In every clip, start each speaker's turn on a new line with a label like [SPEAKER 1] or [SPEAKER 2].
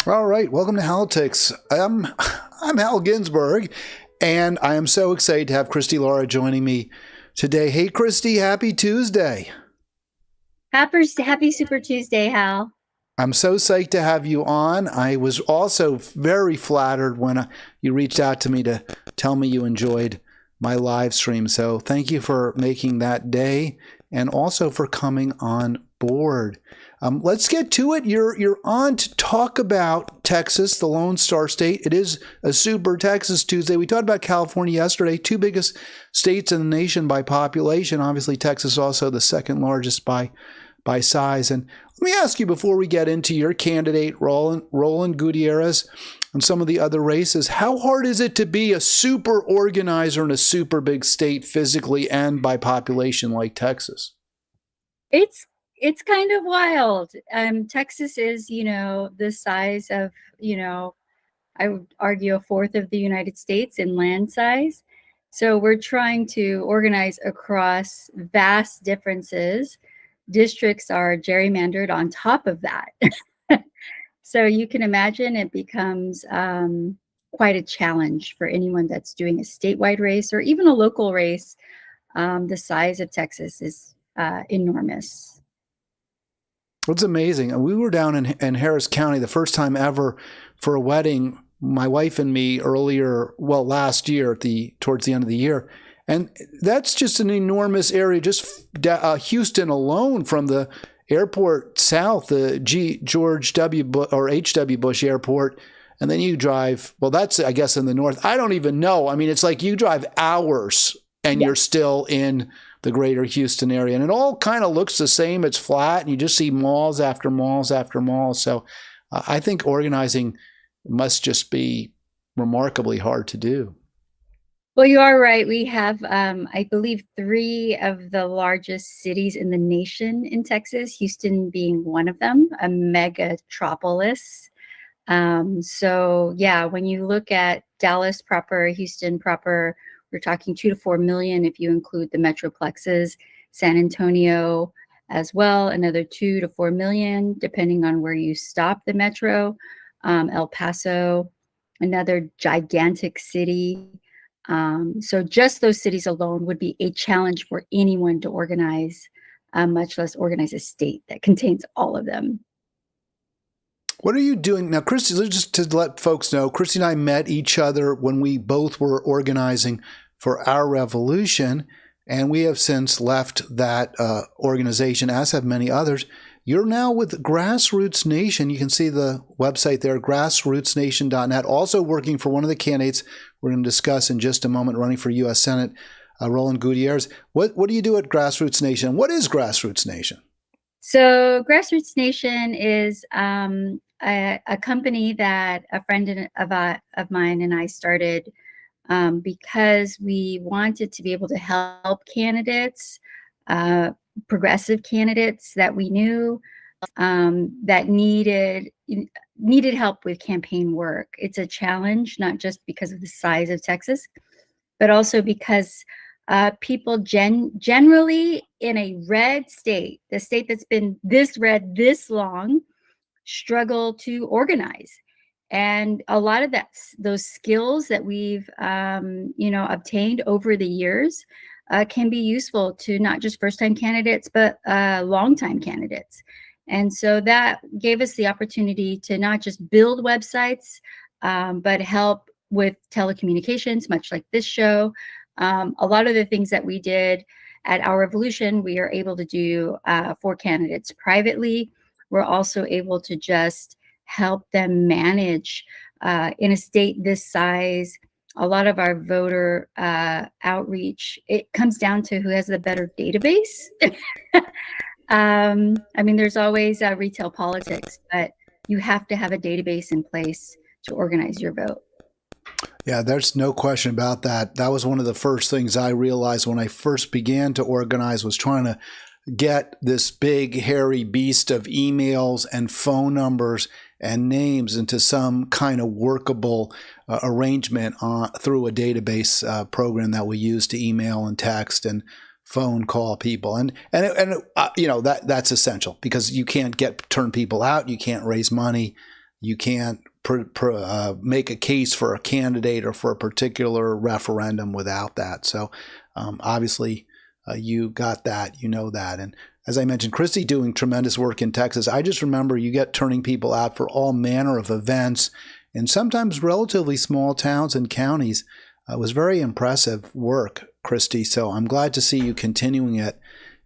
[SPEAKER 1] All right, welcome to Halitics. I'm Hal Ginsberg, and I am so excited to have Kristi Lara joining me today. Hey, Kristi, happy Tuesday.
[SPEAKER 2] Happy Super Tuesday, Hal.
[SPEAKER 1] I'm so psyched to have you on. I was also very flattered when you reached out to me to tell me you enjoyed my live stream. So thank you for making that day and also for coming on board. Let's get to it. You're on to talk about Texas, the Lone Star State. It is a Super Texas Tuesday. We talked about California yesterday, two biggest states in the nation by population. Obviously, Texas also the second largest by size. And let me ask you before we get into your candidate, Roland Gutierrez, and some of the other races, how hard is it to be a super organizer in a super big state physically and by population like Texas?
[SPEAKER 2] It's kind of wild. Texas is, the size of, I would argue a fourth of the United States in land size. So we're trying to organize across vast differences. Districts are gerrymandered on top of that. So you can imagine it becomes quite a challenge for anyone that's doing a statewide race or even a local race. The size of Texas is enormous.
[SPEAKER 1] It's amazing. We were down in Harris County the first time ever for a wedding, my wife and me last year towards the end of the year. And that's just an enormous area, just Houston alone from the airport south, the George W. or H.W. Bush Airport. And then you drive, that's, I guess, in the north. I don't even know. I mean, it's like you drive hours and You're still in the greater Houston area. And it all kind of looks the same. It's flat and you just see malls after malls after malls. So I think organizing must just be remarkably hard to do.
[SPEAKER 2] Well, you are right. We have, I believe, three of the largest cities in the nation in Texas, Houston being one of them, a megatropolis. When you look at Dallas proper, Houston proper, we're talking 2 to 4 million if you include the metroplexes. San Antonio as well, another 2 to 4 million, depending on where you stop the metro. El Paso, another gigantic city. So just those cities alone would be a challenge for anyone to organize, much less organize a state that contains all of them.
[SPEAKER 1] What are you doing now, Kristi? Just to let folks know, Kristi and I met each other when we both were organizing for our revolution, and we have since left that organization, as have many others. You're now with Grassroots Nation. You can see the website there, grassrootsnation.net. Also working for one of the candidates we're going to discuss in just a moment, running for U.S. Senate, Roland Gutierrez. What do you do at Grassroots Nation? What is Grassroots Nation?
[SPEAKER 2] So Grassroots Nation is a company that a friend of mine and I started because we wanted to be able to help candidates, progressive candidates that we knew that needed help with campaign work. It's a challenge, not just because of the size of Texas, but also because people generally in a red state, the state that's been this red this long, struggle to organize. And a lot of those skills that we've obtained over the years can be useful to not just first-time candidates, but long-time candidates. And so that gave us the opportunity to not just build websites, but help with telecommunications, much like this show. A lot of the things that we did at Our Revolution, we are able to do for candidates privately. We're also able to just help them manage in a state this size. A lot of our voter outreach, it comes down to who has the better database. There's always retail politics, but you have to have a database in place to organize your vote.
[SPEAKER 1] Yeah, there's no question about that. That was one of the first things I realized when I first began to organize, was trying to get this big, hairy beast of emails and phone numbers and names into some kind of workable arrangement through a database program that we use to email and text and phone call people. And that's essential, because you can't turn people out. You can't raise money. you can't make a case for a candidate or for a particular referendum without that. So obviously you got that, you know that. And as I mentioned, Kristi doing tremendous work in Texas. I just remember you get turning people out for all manner of events in sometimes relatively small towns and counties. It was very impressive work, Kristi. So I'm glad to see you continuing it.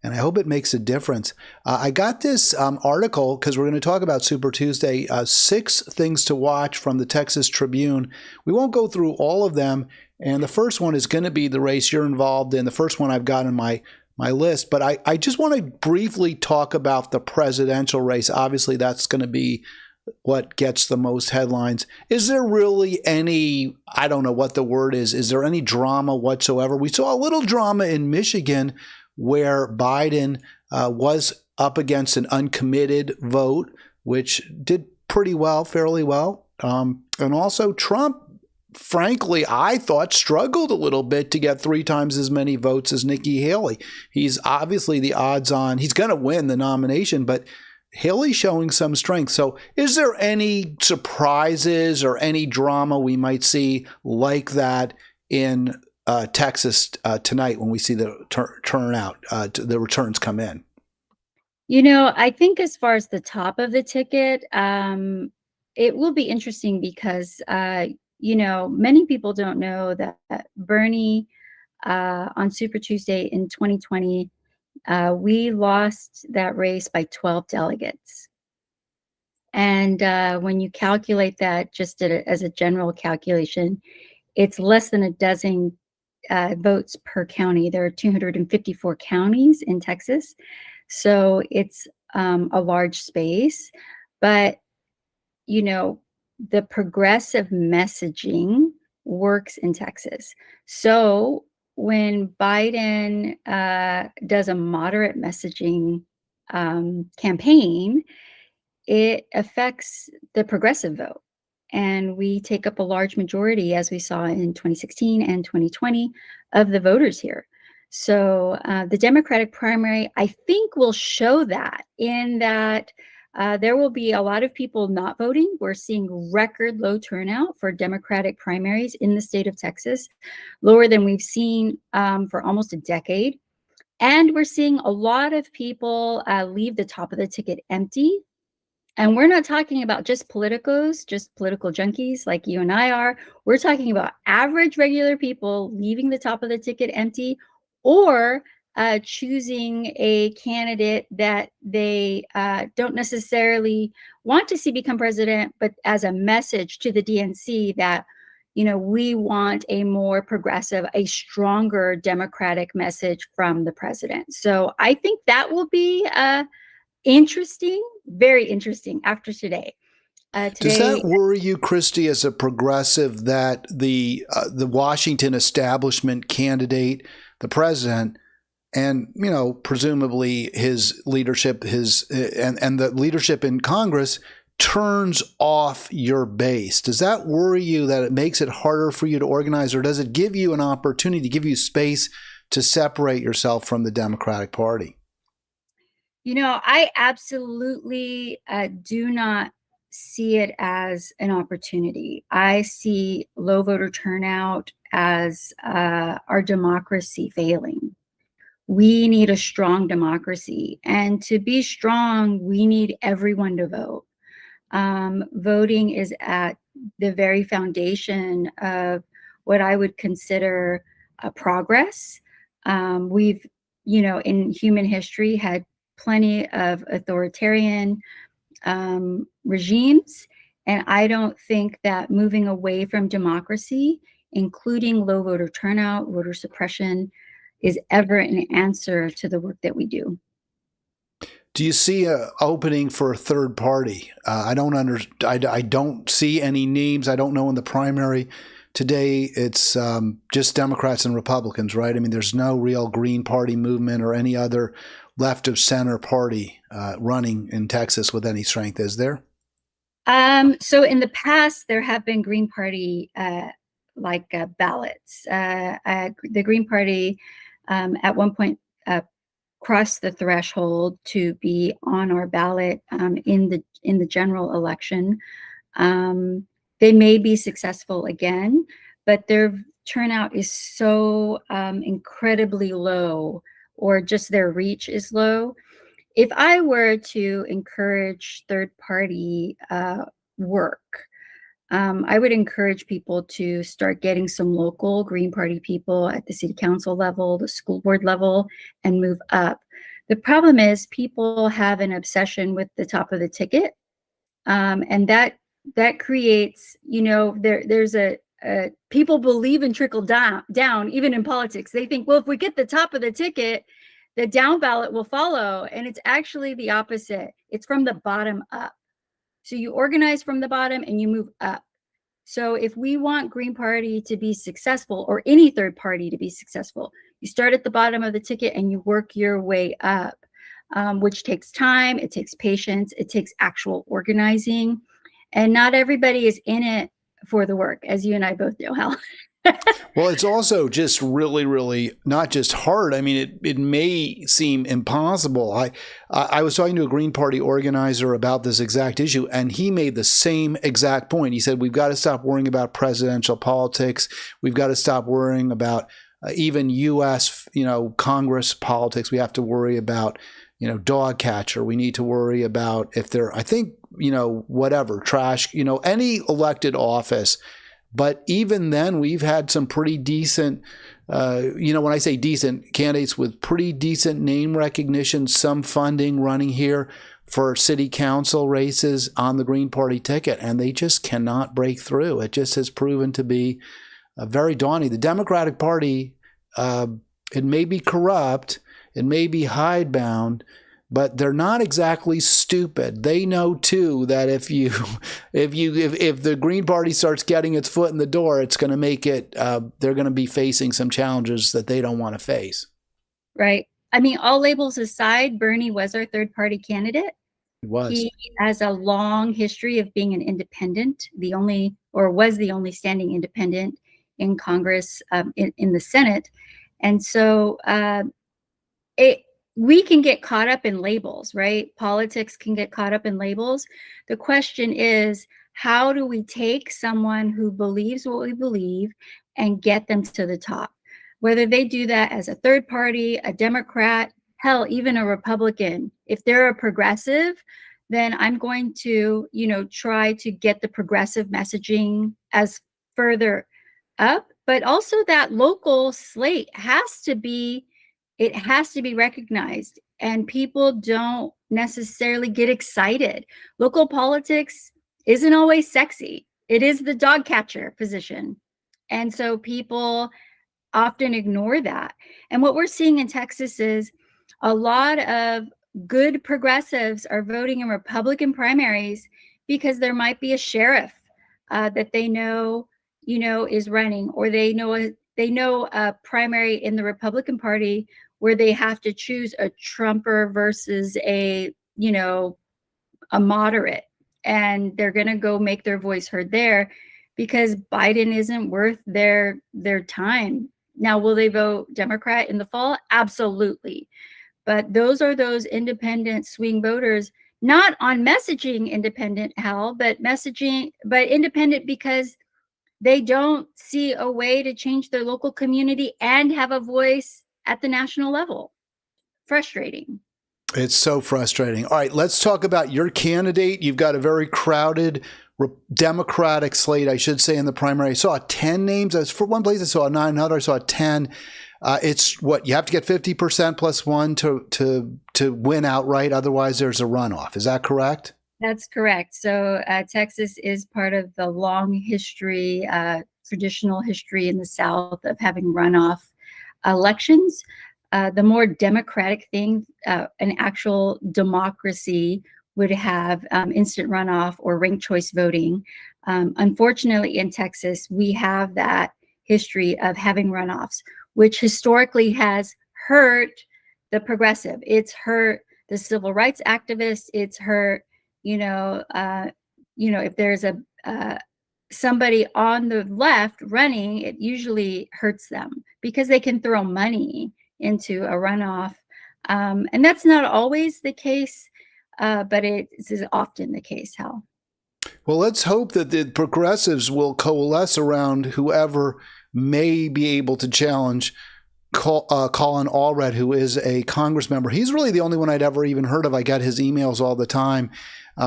[SPEAKER 1] And I hope it makes a difference. I got this article because we're going to talk about Super Tuesday, 6 things to watch from the Texas Tribune. We won't go through all of them. And the first one is going to be the race you're involved in, the first one I've got in my list. But I just want to briefly talk about the presidential race. Obviously, that's going to be what gets the most headlines. Is there really any, I don't know what the word is there any drama whatsoever? We saw a little drama in Michigan where Biden was up against an uncommitted vote, which did pretty well, fairly well. And also Trump, frankly, I thought struggled a little bit to get 3 times as many votes as Nikki Haley. He's obviously the odds on, he's going to win the nomination, but Haley's showing some strength. So is there any surprises or any drama we might see like that in Texas tonight when we see the turnout, the returns come in?
[SPEAKER 2] I think as far as the top of the ticket, it will be interesting because, many people don't know that Bernie on Super Tuesday in 2020, we lost that race by 12 delegates. And when you calculate that just as a general calculation, it's less than a dozen votes per county. There are 254 counties in Texas. So it's a large space. But, the progressive messaging works in Texas. So when Biden does a moderate messaging campaign, it affects the progressive vote. And we take up a large majority, as we saw in 2016 and 2020, of the voters here. So the Democratic primary, I think, will show that in that there will be a lot of people not voting. We're seeing record low turnout for Democratic primaries in the state of Texas, lower than we've seen for almost a decade. And we're seeing a lot of people leave the top of the ticket empty. And we're not talking about just politicos, just political junkies like you and I are. We're talking about average, regular people leaving the top of the ticket empty or choosing a candidate that they don't necessarily want to see become president, but as a message to the DNC that, we want a more progressive, a stronger Democratic message from the president. So I think that will be interesting, very interesting after today.
[SPEAKER 1] Does that worry you, Kristi, as a progressive, that the Washington establishment candidate, the president, and presumably his leadership, and the leadership in Congress turns off your base? Does that worry you that it makes it harder for you to organize, or does it give you an opportunity, give you space to separate yourself from the Democratic Party?
[SPEAKER 2] I absolutely do not see it as an opportunity. I see low voter turnout as our democracy failing. We need a strong democracy. And to be strong, we need everyone to vote. Voting is at the very foundation of what I would consider progress. We've, in human history had plenty of authoritarian regimes. And I don't think that moving away from democracy, including low voter turnout, voter suppression, is ever an answer to the work that we do.
[SPEAKER 1] Do you see an opening for a third party? I don't see any names. I don't know in the primary. Today, it's just Democrats and Republicans, right? I mean, there's no real Green Party movement or any other left of center party running in Texas with any strength, is there?
[SPEAKER 2] So in the past, there have been Green Party ballots. The Green Party at one point crossed the threshold to be on our ballot in the general election. They may be successful again, but their turnout is so incredibly low, or just their reach is low. If I were to encourage third-party work, I would encourage people to start getting some local Green Party people at the city council level, the school board level, and move up. The problem is people have an obsession with the top of the ticket, and that creates, there's a people believe in trickle down even in politics. They think, well, if we get the top of the ticket, the down ballot will follow, and it's actually the opposite. It's from the bottom up. So you organize from the bottom and you move up. So if we want Green Party to be successful, or any third party to be successful, you start at the bottom of the ticket and you work your way up, which takes time, it takes patience, it takes actual organizing. And not everybody is in it for the work, as you and I both know, Hal.
[SPEAKER 1] Well, it's also just really, really not just hard. I mean, it may seem impossible. I was talking to a Green Party organizer about this exact issue, and he made the same exact point. He said, we've got to stop worrying about presidential politics. We've got to stop worrying about even U.S., Congress politics. We have to worry about, dog catcher. We need to worry about if they're, I think, whatever, trash, any elected office. But even then, we've had some pretty decent, when I say decent, candidates with pretty decent name recognition, some funding running here for city council races on the Green Party ticket, and they just cannot break through. It just has proven to be very daunting. The Democratic Party, it may be corrupt, it may be hidebound, but they're not exactly stupid. They know too that if the Green Party starts getting its foot in the door, it's going to make it. They're going to be facing some challenges that they don't want to face.
[SPEAKER 2] Right. I mean, all labels aside, Bernie was our third-party candidate.
[SPEAKER 1] He was.
[SPEAKER 2] He has a long history of being an independent, was the only standing independent in Congress, in the Senate, and so we can get caught up in labels, right? Politics can get caught up in labels. The question is, how do we take someone who believes what we believe and get them to the top? Whether they do that as a third party, a Democrat, hell, even a Republican. If they're a progressive, then I'm going to, try to get the progressive messaging as further up. But also that local slate has to be recognized, and people don't necessarily get excited. Local politics isn't always sexy. It is the dog catcher position. And so people often ignore that. And what we're seeing in Texas is a lot of good progressives are voting in Republican primaries because there might be a sheriff that they know, is running, or they know a primary in the Republican Party where they have to choose a Trumper versus a moderate, and they're going to go make their voice heard there because Biden isn't worth their time. Now, will they vote Democrat in the fall? Absolutely. But those are those independent swing voters, not on messaging independent, Hal, but independent because they don't see a way to change their local community and have a voice at the national level. Frustrating.
[SPEAKER 1] It's so frustrating. All right, let's talk about your candidate. You've got a very crowded Democratic slate, I should say, in the primary. I saw 10 names. For one place, I saw 9, another I saw 10. It's what you have to get 50% plus one to win outright. Otherwise, there's a runoff. Is that correct?
[SPEAKER 2] That's correct. So Texas is part of the long history, traditional history in the South of having runoff elections. The more democratic thing, an actual democracy, would have instant runoff or ranked choice voting. Unfortunately, in Texas, we have that history of having runoffs, which historically has hurt the progressive. It's hurt the civil rights activists. It's hurt, if there's somebody on the left running, it usually hurts them because they can throw money into a runoff. And that's not always the case, but it is often the case, Hal.
[SPEAKER 1] Well, let's hope that the progressives will coalesce around whoever may be able to challenge Colin Allred, who is a Congress member. He's really the only one I'd ever even heard of. I got his emails all the time.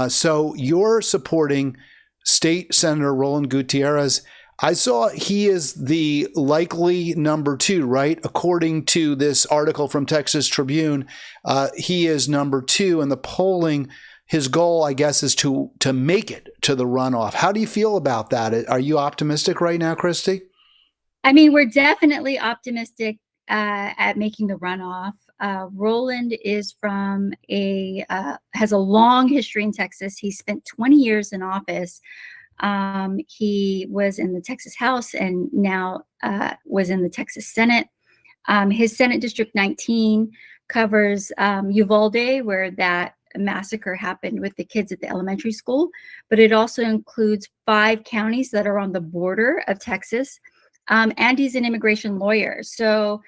[SPEAKER 1] So you're supporting State Senator Roland Gutierrez. I saw he is the likely number 2, right? According to this article from Texas Tribune, he is number 2 in the polling. His goal, I guess, is to make it to the runoff. How do you feel about that? Are you optimistic right now, Kristi?
[SPEAKER 2] I mean, we're definitely optimistic at making the runoff. Roland is from has a long history in Texas. He spent 20 years in office. He was in the Texas House and now was in the Texas Senate. His Senate District 19 covers Uvalde, where that massacre happened with the kids at the elementary school, but it also includes 5 counties that are on the border of Texas. And he's an immigration lawyer. So,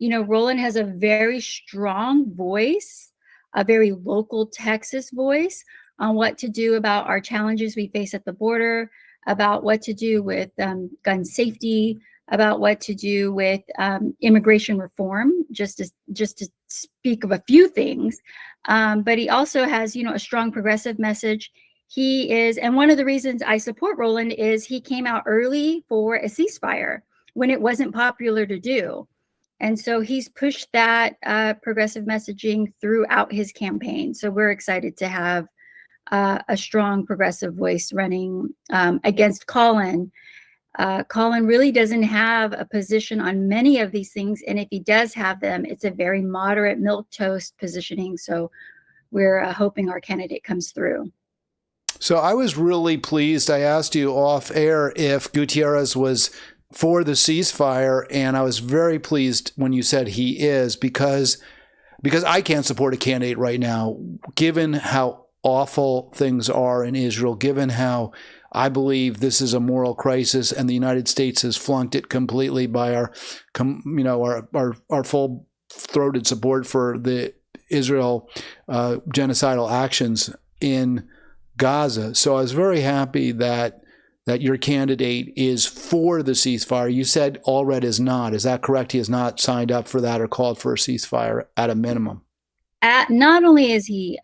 [SPEAKER 2] Roland has a very strong voice, a very local Texas voice on what to do about our challenges we face at the border, about what to do with gun safety, about what to do with immigration reform, just to speak of a few things. But he also has, a strong progressive message. He is, and one of the reasons I support Roland is he came out early for a ceasefire when it wasn't popular to do. And so he's pushed that progressive messaging throughout his campaign. So we're excited to have a strong progressive voice running against Colin. Colin really doesn't have a position on many of these things. And if he does have them, it's a very moderate milquetoast positioning. So we're hoping our candidate comes through.
[SPEAKER 1] So I was really pleased. I asked you off air if Gutierrez was for the ceasefire, and I was very pleased when you said he is, because I can't support a candidate right now, given how awful things are in Israel, given how I believe this is a moral crisis, and the United States has flunked it completely by our full-throated support for the Israel genocidal actions in Gaza. So I was very happy that your candidate is for the ceasefire. You said Allred is not. Is that correct? He has not signed up for that or called for a ceasefire at a minimum.
[SPEAKER 2] Not only is he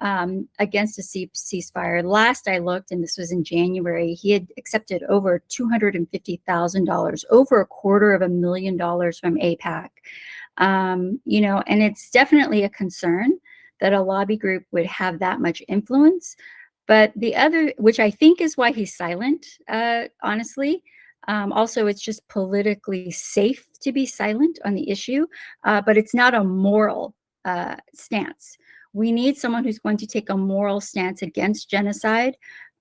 [SPEAKER 2] against a ceasefire, last I looked, and this was in January, he had accepted over $250,000, over $250,000 from AIPAC. And it's definitely a concern that a lobby group would have that much influence. But the other, which I think is why he's silent, honestly, also it's just politically safe to be silent on the issue, but it's not a moral stance. We need someone who's going to take a moral stance against genocide.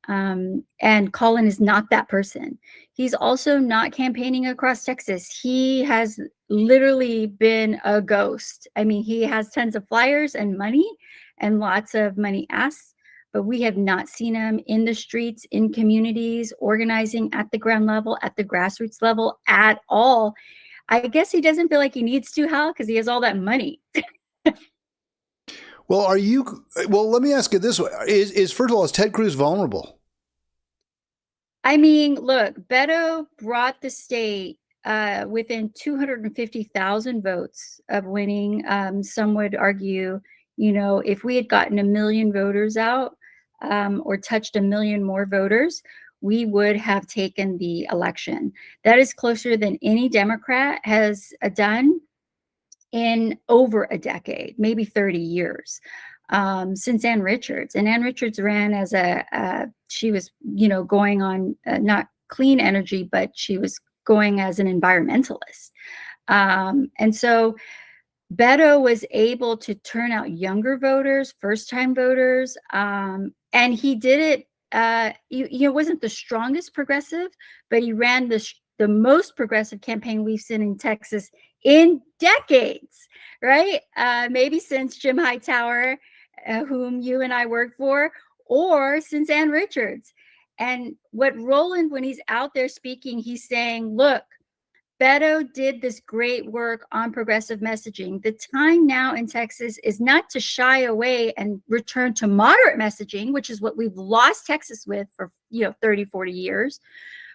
[SPEAKER 2] And Colin is not that person. He's also not campaigning across Texas. He has literally been a ghost. I mean, he has tons of flyers and money and lots of money asked, but we have not seen him in the streets, in communities, organizing at the ground level, at the grassroots level at all. I guess he doesn't feel like he needs to, Hal, because he has all that money.
[SPEAKER 1] Well, let me ask you this way. First of all, is Ted Cruz vulnerable?
[SPEAKER 2] I mean, look, Beto brought the state within 250,000 votes of winning. Some would argue, if we had gotten 1 million voters out or touched 1 million more voters, we would have taken the election. That is closer than any Democrat has done in over a decade, maybe 30 years, since Ann Richards. And Ann Richards ran as she was, going on not clean energy, but she was going as an environmentalist. And so Beto was able to turn out younger voters, first-time voters, and he did it. Wasn't the strongest progressive, but he ran the most progressive campaign we've seen in Texas in decades, right? Maybe since Jim Hightower, whom you and I worked for, or since Ann Richards. And what Roland, when he's out there speaking, he's saying, look, Beto did this great work on progressive messaging. The time now in Texas is not to shy away and return to moderate messaging, which is what we've lost Texas with for 30, 40 years,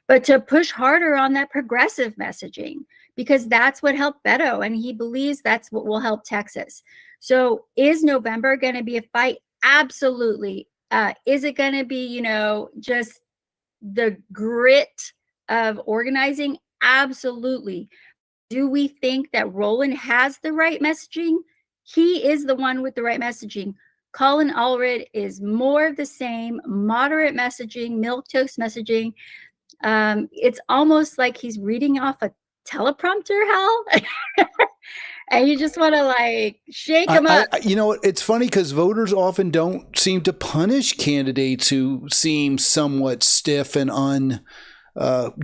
[SPEAKER 2] but to push harder on that progressive messaging, because that's what helped Beto, and he believes that's what will help Texas. So is November going to be a fight? Absolutely. Is it going to be, just the grit of organizing? Absolutely. Do we think that Roland has the right messaging? He is the one with the right messaging. Colin Allred is more of the same, moderate messaging, milquetoast messaging. It's almost like he's reading off a teleprompter, Hal. And you just want to shake him up.
[SPEAKER 1] It's funny because voters often don't seem to punish candidates who seem somewhat stiff and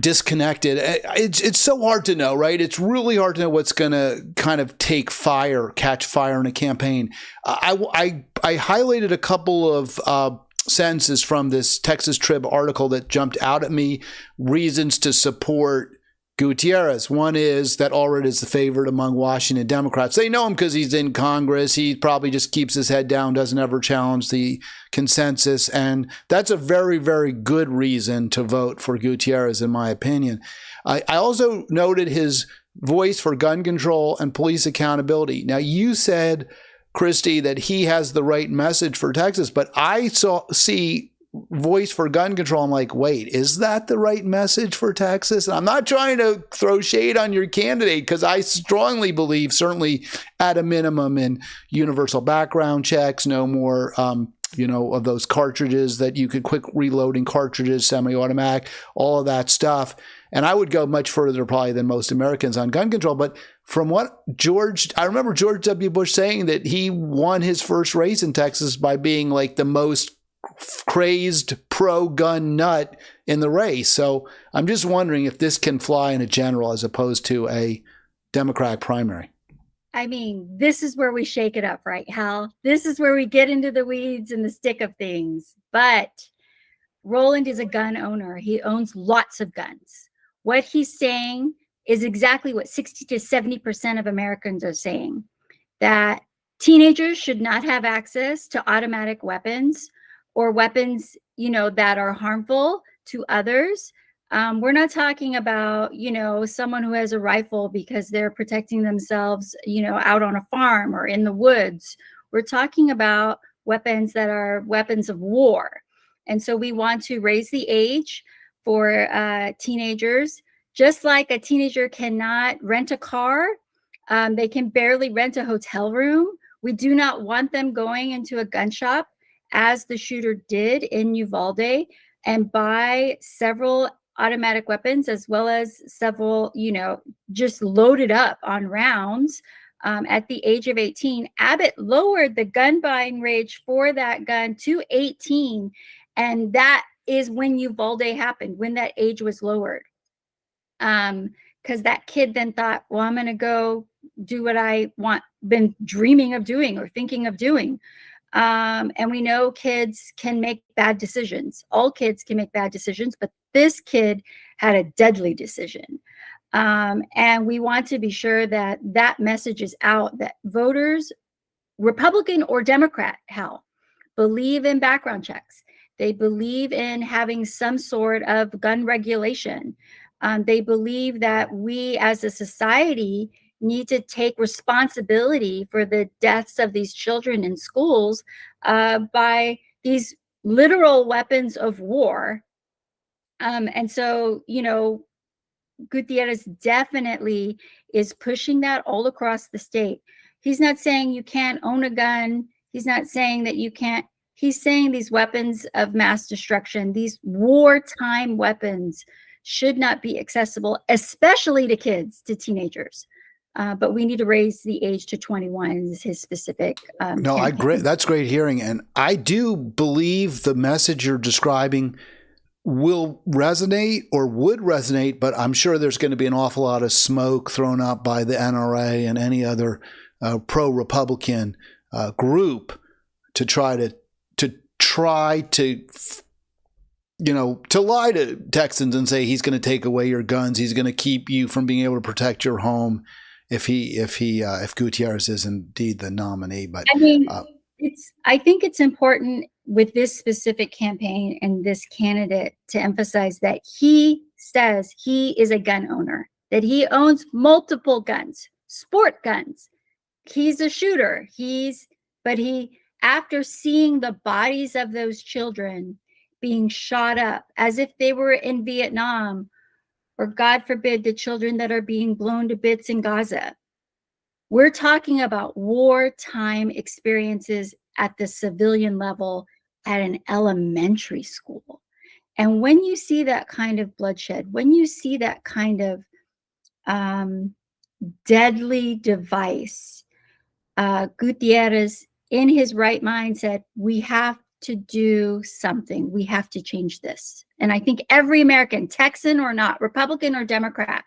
[SPEAKER 1] disconnected. It's so hard to know, right? It's really hard to know what's going to kind of catch fire in a campaign. I highlighted a couple of sentences from this Texas Trib article that jumped out at me. Reasons to support Gutierrez. One is that Allred is the favorite among Washington Democrats. They know him because he's in Congress. He probably just keeps his head down, doesn't ever challenge the consensus. And that's a very, very good reason to vote for Gutierrez, in my opinion. I also noted his voice for gun control and police accountability. Now, you said, Kristi, that he has the right message for Texas, but I see voice for gun control. I'm like, wait, is that the right message for Texas? And I'm not trying to throw shade on your candidate, because I strongly believe, certainly at a minimum, in universal background checks, no more, of those cartridges that you could quick reloading cartridges, semi-automatic, all of that stuff. And I would go much further probably than most Americans on gun control. But from what I remember George W. Bush saying that he won his first race in Texas by being like the most crazed pro-gun nut in the race. So I'm just wondering if this can fly in a general as opposed to a Democratic primary.
[SPEAKER 2] I mean, this is where we shake it up, right, Hal? This is where we get into the weeds and the stick of things. But Roland is a gun owner. He owns lots of guns. What he's saying is exactly what 60 to 70% of Americans are saying, that teenagers should not have access to automatic weapons or weapons, that are harmful to others. We're not talking about, someone who has a rifle because they're protecting themselves, out on a farm or in the woods. We're talking about weapons that are weapons of war. And so we want to raise the age for teenagers. Just like a teenager cannot rent a car, they can barely rent a hotel room. We do not want them going into a gun shop, as the shooter did in Uvalde, and buy several automatic weapons, as well as several, just loaded up on rounds at the age of 18. Abbott lowered the gun buying range for that gun to 18. And that is when Uvalde happened, when that age was lowered. Because that kid then thought, well, I'm going to go do what I been dreaming of doing or thinking of doing. And we know kids can make bad decisions. All kids can make bad decisions, but this kid had a deadly decision. And we want to be sure that that message is out, that voters, Republican or Democrat, believe in background checks. They believe in having some sort of gun regulation. They believe that we as a society need to take responsibility for the deaths of these children in schools by these literal weapons of war. And so, Gutierrez definitely is pushing that all across the state. He's not saying you can't own a gun. He's not saying that you can't. He's saying these weapons of mass destruction, these wartime weapons, should not be accessible, especially to kids, to teenagers. But we need to raise the age to 21 is his specific.
[SPEAKER 1] No, I agree. That's great hearing. And I do believe the message you're describing will resonate or would resonate, but I'm sure there's going to be an awful lot of smoke thrown up by the NRA and any other pro-Republican group to try to to lie to Texans and say he's going to take away your guns, he's going to keep you from being able to protect your home if Gutierrez is indeed the nominee. But
[SPEAKER 2] I mean, I think it's important with this specific campaign and this candidate to emphasize that he says he is a gun owner, that he owns multiple guns, sport guns. He's a shooter. But after seeing the bodies of those children being shot up as if they were in Vietnam, or God forbid, the children that are being blown to bits in Gaza. We're talking about wartime experiences at the civilian level at an elementary school. And when you see that kind of bloodshed, when you see that kind of deadly device, Gutierrez, in his right mind, said, we have to do something. We have to change this. And I think every American, Texan or not, Republican or Democrat,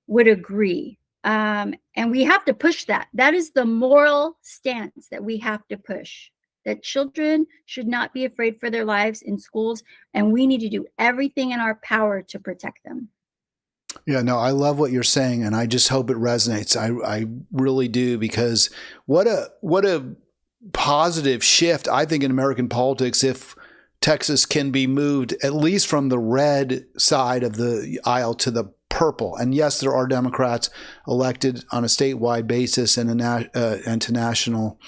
[SPEAKER 2] would agree. And we have to push that. That is the moral stance that we have to push, that children should not be afraid for their lives in schools, and we need to do everything in our power to protect them.
[SPEAKER 1] Yeah, no, I love what you're saying, and I just hope it resonates. I really do, because what a positive shift, I think, in American politics if Texas can be moved at least from the red side of the aisle to the purple. And yes, there are Democrats elected on a statewide basis and to national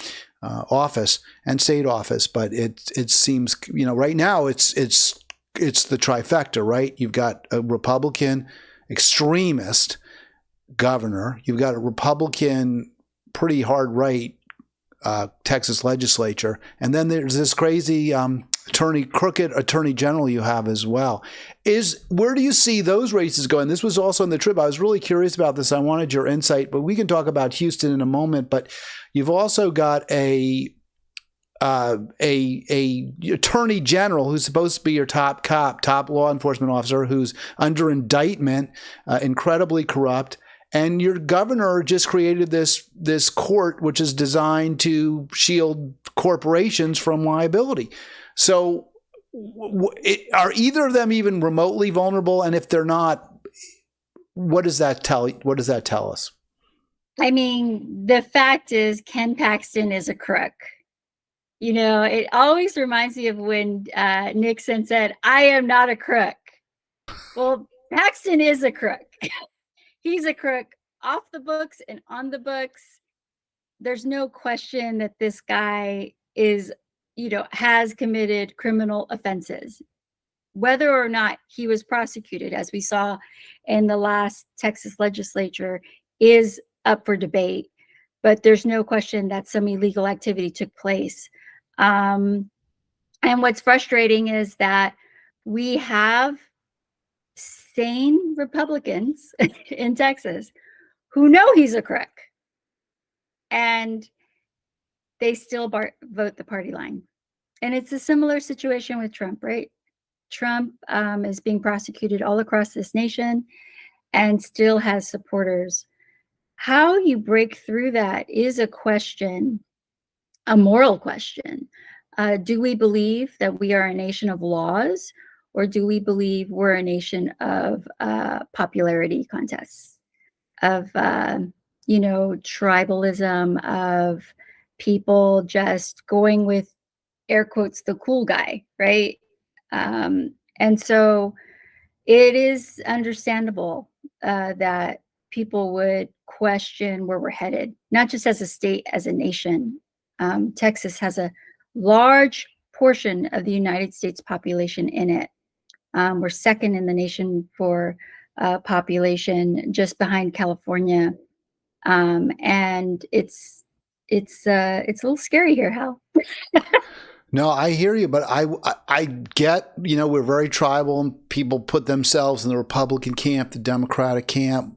[SPEAKER 1] office and state office, but it seems, right now it's the trifecta, right? You've got a Republican extremist governor, you've got a Republican pretty hard right Texas legislature, and then there's this crazy crooked attorney general you have as well. Where do you see those races going? This was also in the trip. I was really curious about this. I wanted your insight, but we can talk about Houston in a moment. But you've also got a attorney general who's supposed to be your top cop, top law enforcement officer, who's under indictment, incredibly corrupt. And your governor just created this court, which is designed to shield corporations from liability. So are either of them even remotely vulnerable? And if they're not, what does that tell us?
[SPEAKER 2] I mean, the fact is Ken Paxton is a crook. It always reminds me of when Nixon said, I am not a crook. Well, Paxton is a crook. He's a crook off the books and on the books. There's no question that this guy has committed criminal offenses. Whether or not he was prosecuted, as we saw in the last Texas legislature, is up for debate. But there's no question that some illegal activity took place. And what's frustrating is that we have sane Republicans in Texas who know he's a crook, and they still vote the party line. And it's a similar situation with Trump, right? Trump is being prosecuted all across this nation and still has supporters. How you break through that is a question, a moral question. Do we believe that we are a nation of laws, or do we believe we're a nation of popularity contests, of tribalism, of people just going with, air quotes, the cool guy, right? And so it is understandable that people would question where we're headed, not just as a state, as a nation. Texas has a large portion of the United States population in it. We're second in the nation for population, just behind California, and it's a little scary here, Hal.
[SPEAKER 1] No, I hear you, but I get, we're very tribal and people put themselves in the Republican camp, the Democratic camp.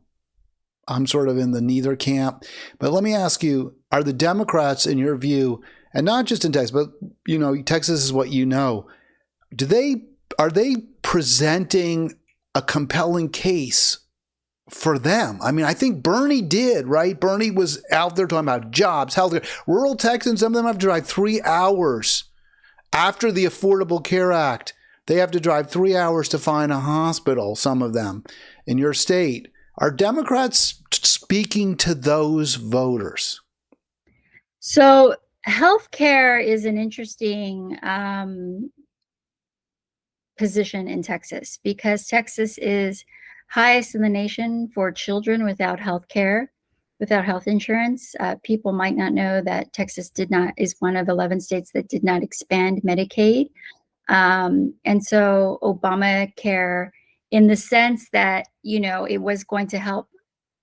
[SPEAKER 1] I'm sort of in the neither camp. But let me ask you, are the Democrats, in your view, and not just in Texas, but, Texas is what you know, are they presenting a compelling case for them? I mean, I think Bernie did, right? Bernie was out there talking about jobs, healthcare. Rural Texans, some of them have to drive 3 hours after the Affordable Care Act They have to drive 3 hours to find a hospital, some of them, in your state. Are Democrats speaking to those voters?
[SPEAKER 2] So healthcare is an interesting position in Texas because Texas is highest in the nation for children without health care, without health insurance. People might not know that Texas is one of 11 states that did not expand Medicaid. And so Obamacare, in the sense that, it was going to help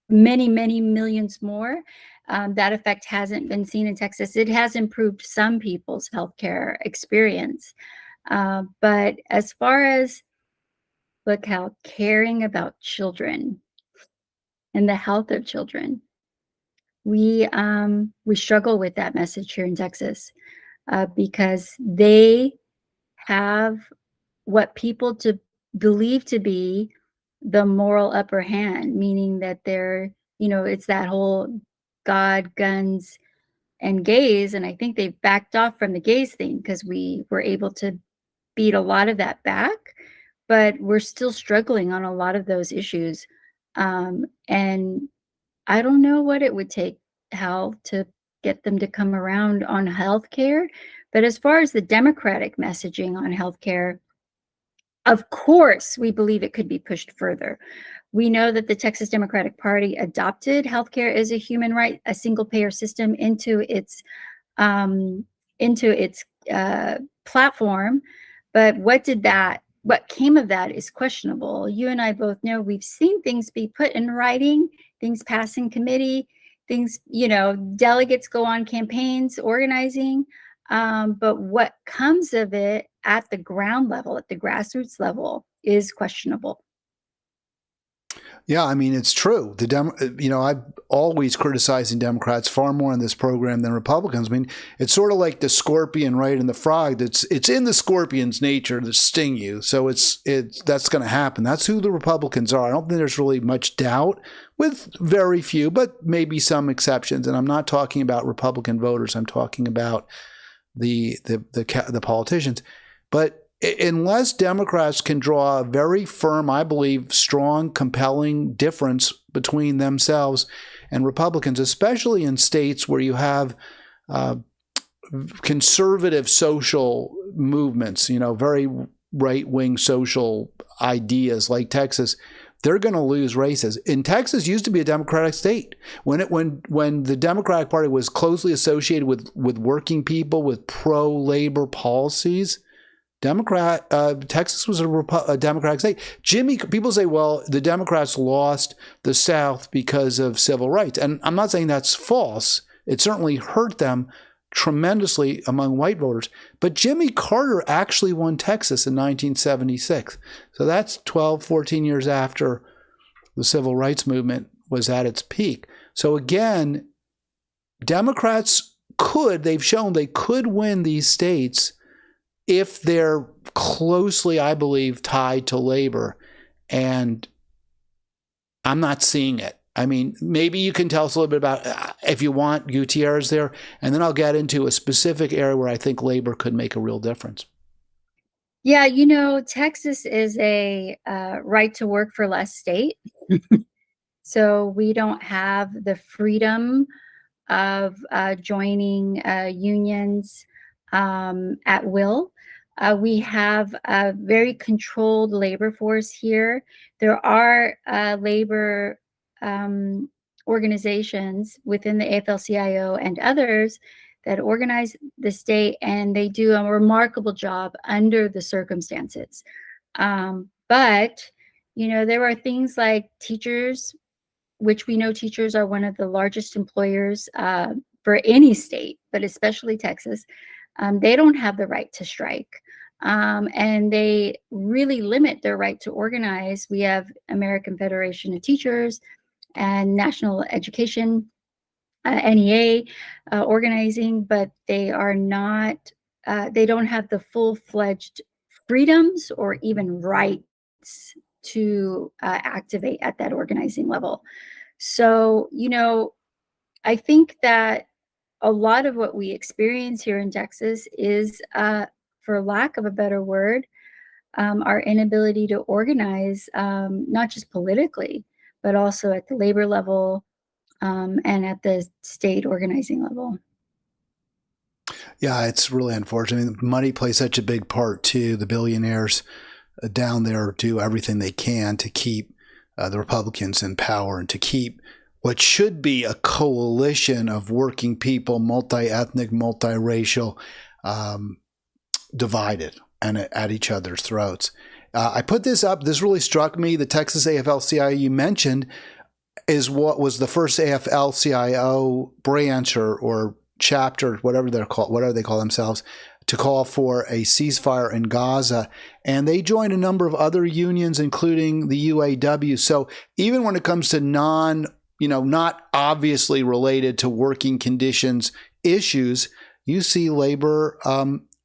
[SPEAKER 2] many, many millions more, that effect hasn't been seen in Texas. It has improved some people's healthcare experience. But as far as look how caring about children and the health of children, we struggle with that message here in Texas, because they have what people to believe to be the moral upper hand, meaning that it's that whole God, guns, and gays. And I think they've backed off from the gays thing because we were able to beat a lot of that back, but we're still struggling on a lot of those issues. And I don't know what it would take, Hal, to get them to come around on healthcare. But as far as the Democratic messaging on healthcare, of course, we believe it could be pushed further. We know that the Texas Democratic Party adopted healthcare as a human right, a single payer system into its um, platform. But what came of that is questionable. You and I both know we've seen things be put in writing, things pass in committee, things, delegates go on campaigns, organizing. But what comes of it at the ground level, at the grassroots level, is questionable.
[SPEAKER 1] Yeah, I mean, it's true. I've always criticizing Democrats far more in this program than Republicans. I mean, it's sort of like the scorpion, right, and the frog. It's in the scorpion's nature to sting you. So that's going to happen. That's who the Republicans are. I don't think there's really much doubt, with very few, but maybe some exceptions. And I'm not talking about Republican voters. I'm talking about the politicians. But unless Democrats can draw a very firm, I believe, strong, compelling difference between themselves and Republicans, especially in states where you have conservative social movements, very right-wing social ideas like Texas, they're going to lose races. In Texas used to be a Democratic state. When the Democratic Party was closely associated with working people, with pro-labor policies, Texas was a Democratic state. People say, well, the Democrats lost the South because of civil rights. And I'm not saying that's false. It certainly hurt them tremendously among white voters. But Jimmy Carter actually won Texas in 1976. So that's 12, 14 years after the civil rights movement was at its peak. So again, Democrats they've shown they could win these states if they're closely, I believe, tied to labor. And I'm not seeing it. I mean, maybe you can tell us a little bit about, if you want, Gutierrez there, and then I'll get into a specific area where I think labor could make a real difference.
[SPEAKER 2] Yeah, Texas is a right to work for less state. So we don't have the freedom of joining unions at will. We have a very controlled labor force here. There are labor organizations within the AFL-CIO and others that organize the state, and they do a remarkable job under the circumstances. But, there are things like teachers, which we know teachers are one of the largest employers for any state, but especially Texas. They don't have the right to strike. And they really limit their right to organize. We have American Federation of Teachers and National Education, NEA, organizing, but they are not, they don't have the full-fledged freedoms or even rights to activate at that organizing level. So, I think that a lot of what we experience here in Texas is, for lack of a better word, our inability to organize, not just politically, but also at the labor level, and at the state organizing level.
[SPEAKER 1] Yeah, it's really unfortunate. I mean, money plays such a big part too. The billionaires down there do everything they can to keep the Republicans in power and to keep what should be a coalition of working people, multi-ethnic, multiracial, divided and at each other's throats. I put this up. This really struck me. The Texas AFL-CIO you mentioned is what was the first AFL-CIO branch or chapter, whatever they call themselves, to call for a ceasefire in Gaza. And they joined a number of other unions, including the UAW. So even when it comes to not obviously related to working conditions issues, you see labor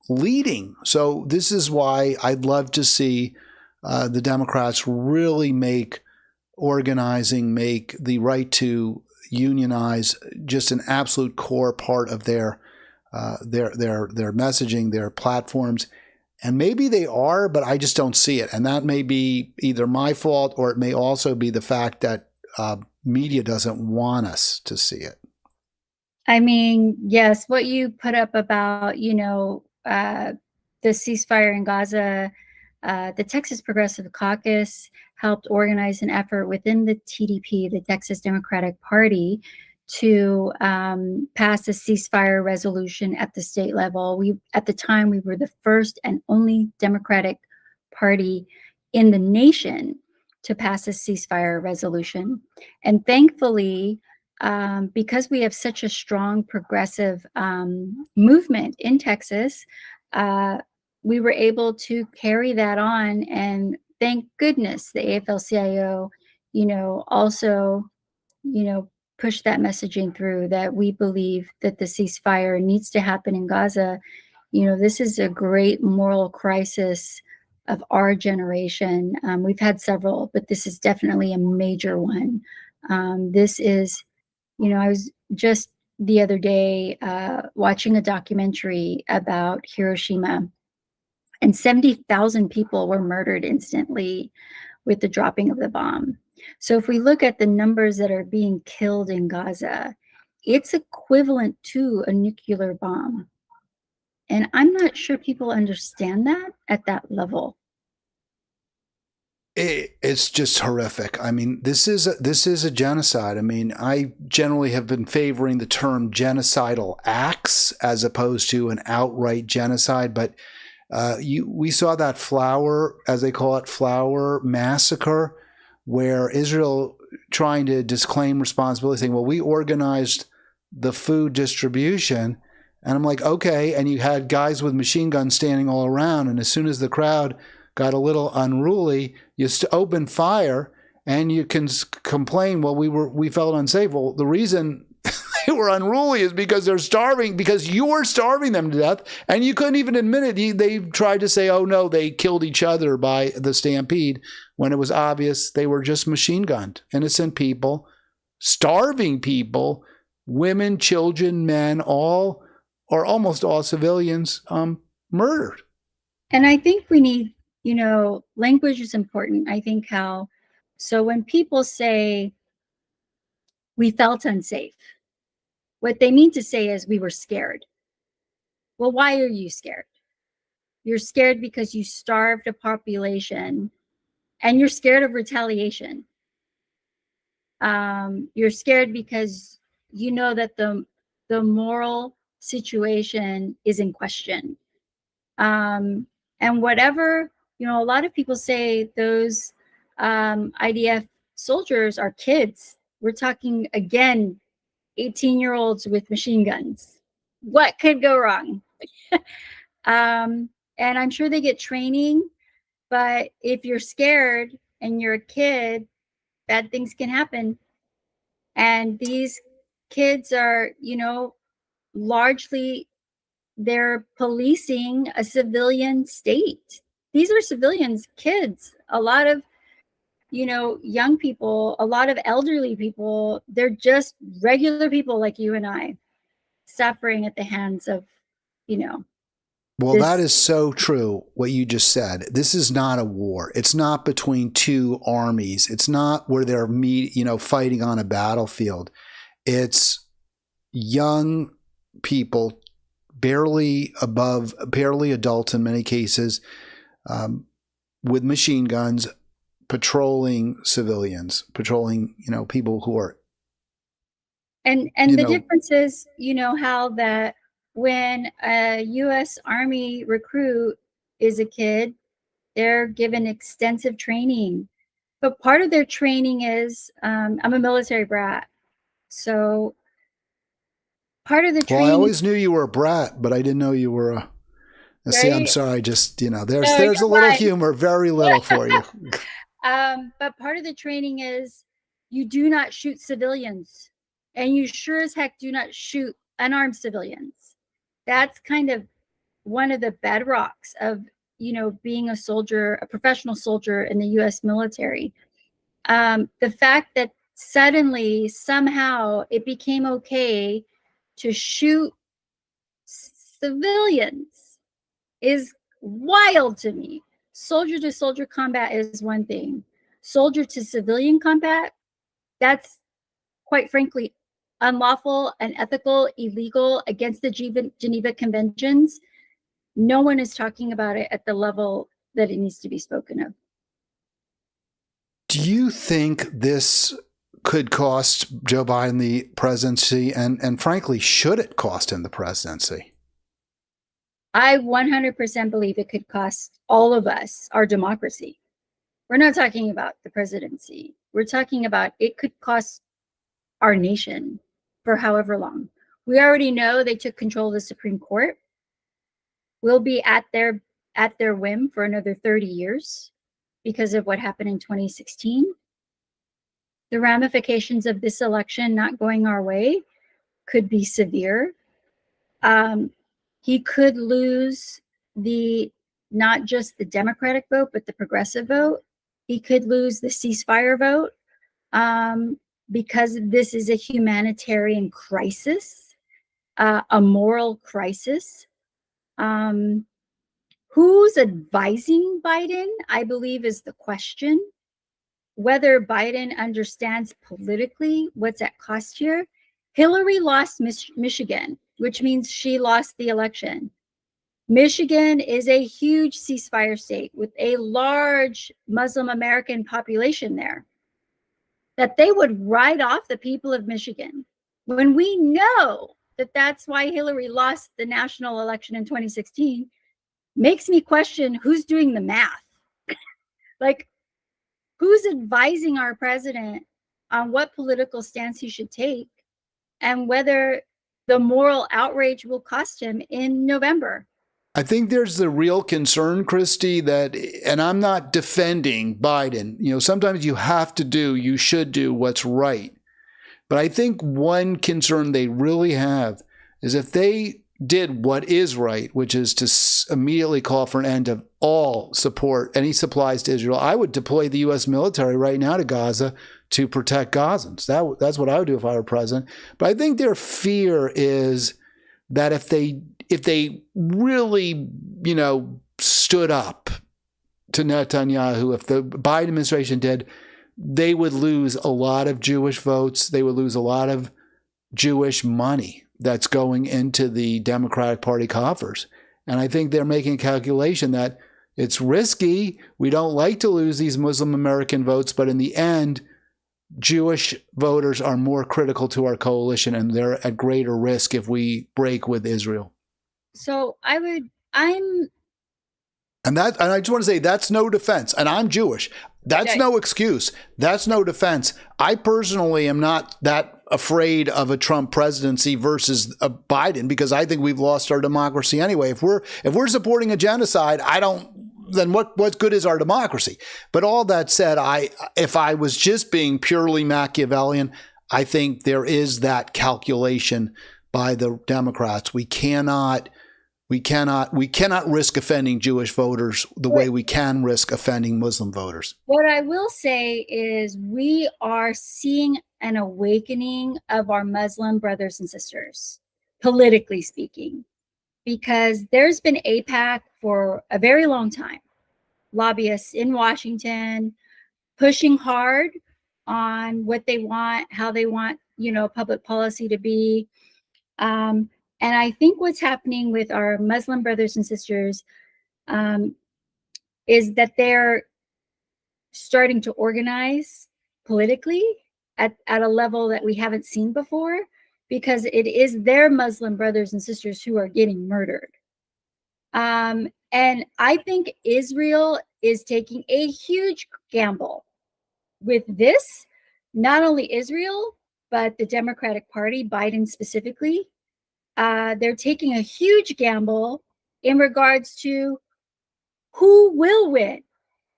[SPEAKER 1] leading. So this is why I'd love to see the Democrats really make organizing, make the right to unionize just an absolute core part of their messaging, their platforms. And maybe they are, but I just don't see it. And that may be either my fault or it may also be the fact that media doesn't want us to see it.
[SPEAKER 2] I mean, yes, what you put up about, the ceasefire in Gaza, the Texas Progressive Caucus helped organize an effort within the TDP, the Texas Democratic Party, to pass a ceasefire resolution at the state level. At the time, we were the first and only Democratic Party in the nation to pass a ceasefire resolution. And thankfully, because we have such a strong progressive movement in Texas, we were able to carry that on. And thank goodness the AFL-CIO, also, push that messaging through that we believe that the ceasefire needs to happen in Gaza. This is a great moral crisis of our generation. We've had several, but this is definitely a major one. This is, I was just the other day watching a documentary about Hiroshima, and 70,000 people were murdered instantly with the dropping of the bomb. So if we look at the numbers that are being killed in Gaza, it's equivalent to a nuclear bomb. And I'm not sure people understand that at that level.
[SPEAKER 1] It's just horrific. I mean, this is a genocide. I mean, I generally have been favoring the term genocidal acts as opposed to an outright genocide. But we saw that flower, as they call it, flower massacre, where Israel trying to disclaim responsibility, saying, well, we organized the food distribution. And I'm like, okay. And you had guys with machine guns standing all around. And as soon as the crowd got a little unruly, you open fire and you can complain, well, we felt unsafe. Well, the reason they were unruly is because they're starving, because you were starving them to death, and you couldn't even admit it. They tried to say, oh, no, they killed each other by the stampede, when it was obvious they were just machine gunned. Innocent people, starving people, women, children, men, all or almost all civilians murdered.
[SPEAKER 2] And I think we need, language is important. I think so when people say we felt unsafe, what they mean to say is we were scared. Well, why are you scared? You're scared because you starved a population and you're scared of retaliation. You're scared because you know that the moral situation is in question. And whatever, a lot of people say those IDF soldiers are kids. We're talking, again, 18-year-olds with machine guns. What could go wrong? And I'm sure they get training, but if you're scared and you're a kid, bad things can happen. And these kids are, largely, they're policing a civilian state. These are civilians, kids. A lot of, young people, a lot of elderly people, they're just regular people like you and I, suffering at the hands of,
[SPEAKER 1] Well, that
[SPEAKER 2] This
[SPEAKER 1] is so true, what you just said. This is not a war. It's not between two armies. It's not where they're fighting on a battlefield. It's young people, barely adults in many cases, with machine guns, patrolling civilians, patrolling, people who are.
[SPEAKER 2] And the difference is, how that when a U.S. Army recruit is a kid, they're given extensive training. But part of their training is, I'm a military brat. So part of the training.
[SPEAKER 1] Well, I always knew you were a brat, but I didn't know you were a. Right? See, I'm sorry. Just, there's a little humor, very little for you.
[SPEAKER 2] But part of the training is you do not shoot civilians, and you sure as heck do not shoot unarmed civilians. That's kind of one of the bedrocks of, being a soldier, a professional soldier in the U.S. military. The fact that suddenly, somehow, it became okay to shoot civilians is wild to me. Soldier to soldier combat is one thing. Soldier to civilian combat, that's quite frankly unlawful, unethical, illegal, against the Geneva Conventions. No one is talking about it at the level that it needs to be spoken of.
[SPEAKER 1] Do you think this could cost Joe Biden the presidency? And frankly, should it cost him the presidency?
[SPEAKER 2] I 100% believe it could cost all of us our democracy. We're not talking about the presidency. We're talking about it could cost our nation for however long. We already know they took control of the Supreme Court. We'll be at their whim for another 30 years because of what happened in 2016. The ramifications of this election not going our way could be severe. He could lose not just the Democratic vote, but the progressive vote. He could lose the ceasefire vote because this is a humanitarian crisis, a moral crisis. Who's advising Biden, I believe, is the question. Whether Biden understands politically what's at cost here. Hillary lost Michigan, which means she lost the election. Michigan is a huge ceasefire state with a large Muslim American population there. That they would write off the people of Michigan when we know that that's why Hillary lost the national election in 2016 makes me question who's doing the math. Like, who's advising our president on what political stance he should take and whether the moral outrage will cost him in November?
[SPEAKER 1] I think there's the real concern, Kristi, and I'm not defending Biden. Sometimes you should do what's right. But I think one concern they really have is if they did what is right, which is to immediately call for an end of all support, any supplies to Israel, I would deploy the U.S. military right now to Gaza to protect Gazans. That's what I would do if I were president. But I think their fear is that if they really, stood up to Netanyahu, if the Biden administration did, they would lose a lot of Jewish votes. They would lose a lot of Jewish money that's going into the Democratic Party coffers. And I think they're making a calculation that it's risky. We don't like to lose these Muslim American votes, but in the end, Jewish voters are more critical to our coalition, and they're at greater risk if we break with Israel.
[SPEAKER 2] So And
[SPEAKER 1] I just want to say that's no defense. And I'm Jewish. That's no excuse. That's no defense. I personally am not that afraid of a Trump presidency versus a Biden because I think we've lost our democracy anyway. If we're supporting a genocide, then what good is our democracy? But all that said, if I was just being purely Machiavellian, I think there is that calculation by the Democrats. We cannot risk offending Jewish voters the way we can risk offending Muslim voters.
[SPEAKER 2] What I will say is we are seeing an awakening of our Muslim brothers and sisters, politically speaking, because there's been AIPAC for a very long time, lobbyists in Washington pushing hard on what they want, how they want, public policy to be. And I think what's happening with our Muslim brothers and sisters is that they're starting to organize politically at a level that we haven't seen before, because it is their Muslim brothers and sisters who are getting murdered. And I think Israel is taking a huge gamble with this, not only Israel, but the Democratic Party, Biden specifically. They're taking a huge gamble in regards to who will win,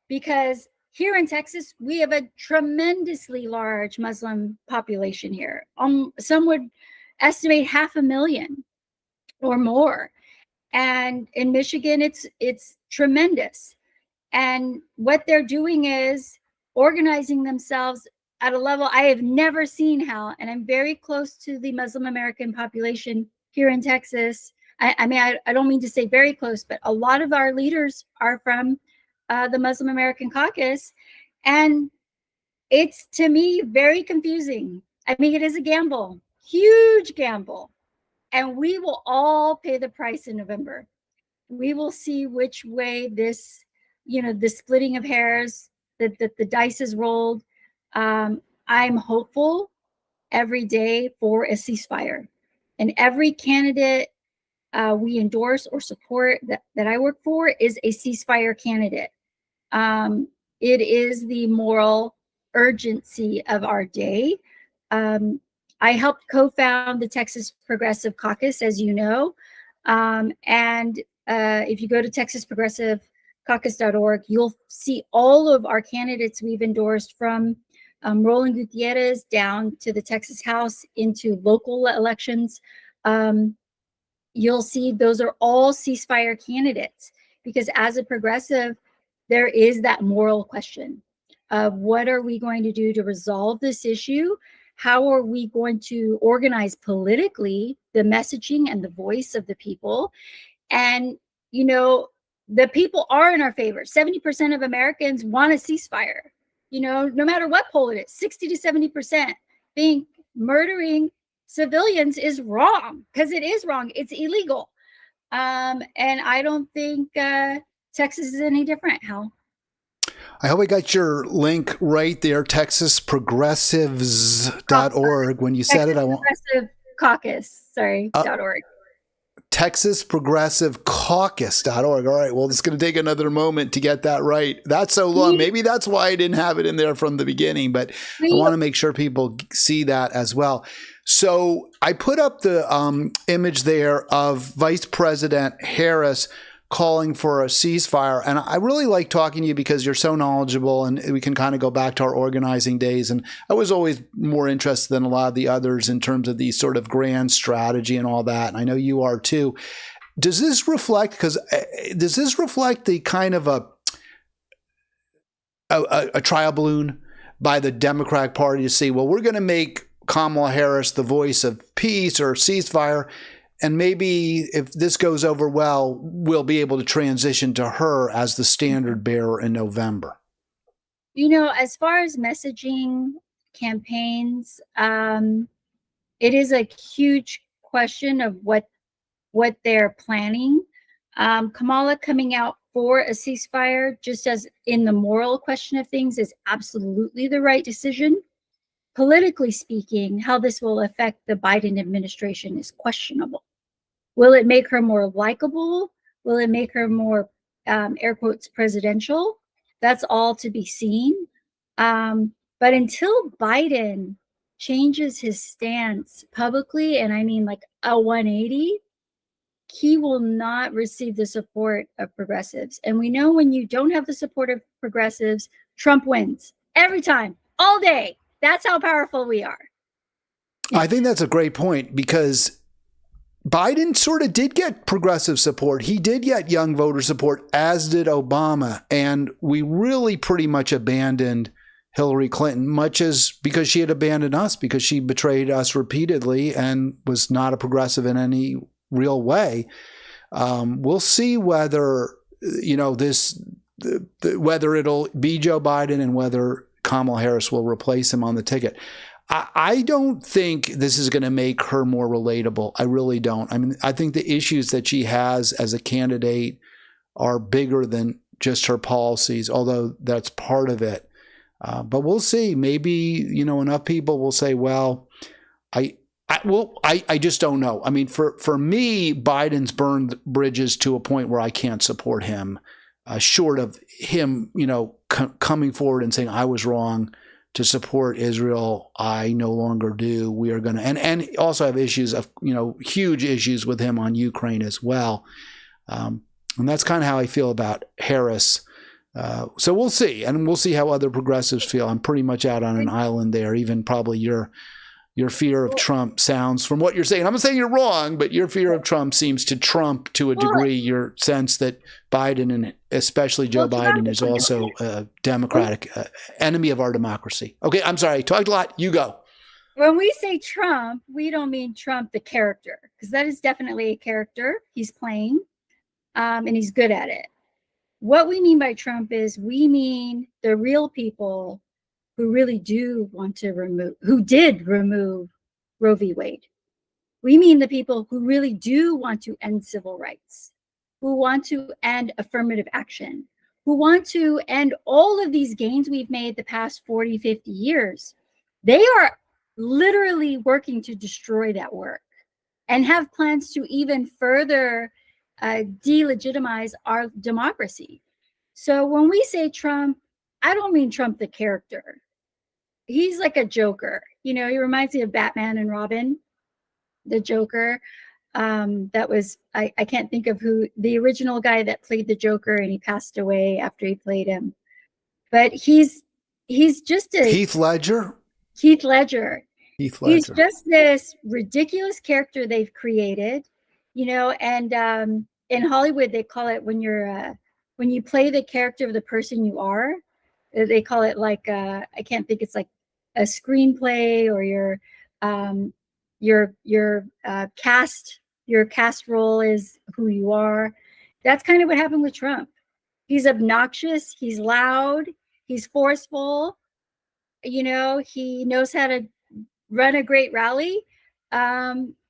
[SPEAKER 2] because here in Texas, we have a tremendously large Muslim population here. Some would estimate 500,000 or more. And in Michigan, it's tremendous. And what they're doing is organizing themselves at a level I have never seen, Hal. And I'm very close to the Muslim American population here in Texas. I mean, I don't mean to say very close, but a lot of our leaders are from the Muslim American caucus. And it's, to me, very confusing. I mean, it is a gamble, huge gamble. And we will all pay the price in November. We will see which way this, the splitting of hairs, that the dice is rolled. I'm hopeful every day for a ceasefire. And every candidate we endorse or support that I work for is a ceasefire candidate. It is the moral urgency of our day. I helped co-found the Texas Progressive Caucus, as you know. And if you go to texasprogressivecaucus.org, you'll see all of our candidates we've endorsed, from Roland Gutierrez down to the Texas House into local elections. You'll see those are all ceasefire candidates, because as a progressive, there is that moral question of what are we going to do to resolve this issue? How are we going to organize politically the messaging and the voice of the people? And, the people are in our favor. 70% of Americans want a ceasefire. No matter what poll it is, 60 to 70% think murdering civilians is wrong, because it is wrong. It's illegal. And I don't think Texas is any different, Hal.
[SPEAKER 1] I hope I got your link right there, texasprogressives.org. When you said it, I won't.
[SPEAKER 2] Progressive Caucus, .org.
[SPEAKER 1] texasprogressivecaucus.org. All right. Well, it's going to take another moment to get that right. That's so long. Maybe that's why I didn't have it in there from the beginning, but I want to make sure people see that as well. So I put up the image there of Vice President Harris calling for a ceasefire. And I really like talking to you because you're so knowledgeable, and we can kind of go back to our organizing days. And I was always more interested than a lot of the others in terms of the sort of grand strategy and all that. And I know you are too. Does this reflect the kind of a trial balloon by the Democratic Party to say, well, we're going to make Kamala Harris the voice of peace or ceasefire, and maybe if this goes over well, we'll be able to transition to her as the standard bearer in November?
[SPEAKER 2] As far as messaging campaigns, it is a huge question of what they're planning. Kamala coming out for a ceasefire, just as in the moral question of things, is absolutely the right decision. Politically speaking, how this will affect the Biden administration is questionable. Will it make her more likable? Will it make her more, air quotes, presidential? That's all to be seen. But until Biden changes his stance publicly, and I mean like a 180, he will not receive the support of progressives. And we know when you don't have the support of progressives, Trump wins every time, all day. That's how powerful we are.
[SPEAKER 1] I think that's a great point, because Biden sort of did get progressive support. He did get young voter support, as did Obama. And we really pretty much abandoned Hillary Clinton, much as because she had abandoned us, because she betrayed us repeatedly and was not a progressive in any real way. We'll see whether, whether it'll be Joe Biden and whether Kamala Harris will replace him on the ticket. I don't think this is going to make her more relatable. I really don't. I mean, I think the issues that she has as a candidate are bigger than just her policies, although that's part of it. But we'll see. Maybe, enough people will say, well, I just don't know. I mean, for me, Biden's burned bridges to a point where I can't support him, short of him, coming forward and saying I was wrong to support Israel. I no longer do. We are going to, and also have issues of, huge issues with him on Ukraine as well. And that's kind of how I feel about Harris. So we'll see, and we'll see how other progressives feel. I'm pretty much out on an island there. Even probably your fear of Trump sounds, from what you're saying, I'm not saying you're wrong, but your fear of Trump seems to trump to a degree your sense that Biden, and especially Joe Biden, is also a Democratic enemy of our democracy. Okay, I'm sorry, I talked a lot. You go.
[SPEAKER 2] When we say Trump, we don't mean Trump the character, because that is definitely a character he's playing, and he's good at it. What we mean by Trump is we mean the real people who really do want to who did remove Roe v. Wade. We mean the people who really do want to end civil rights, who want to end affirmative action, who want to end all of these gains we've made the past 40, 50 years. They are literally working to destroy that work and have plans to even further delegitimize our democracy. So when we say Trump, I don't mean Trump the character. He's like a Joker. He reminds me of Batman and Robin, the Joker. That was, I can't think of who the original guy that played the Joker, and he passed away after he played him. But he's just a
[SPEAKER 1] Heath Ledger.
[SPEAKER 2] Heath Ledger. He's just this ridiculous character they've created, and in Hollywood they call it when you play the character of the person you are, they call it like I can't think, it's like a screenplay, or your cast role is who you are. That's kind of what happened with Trump. He's obnoxious, he's loud, he's forceful, he knows how to run a great rally.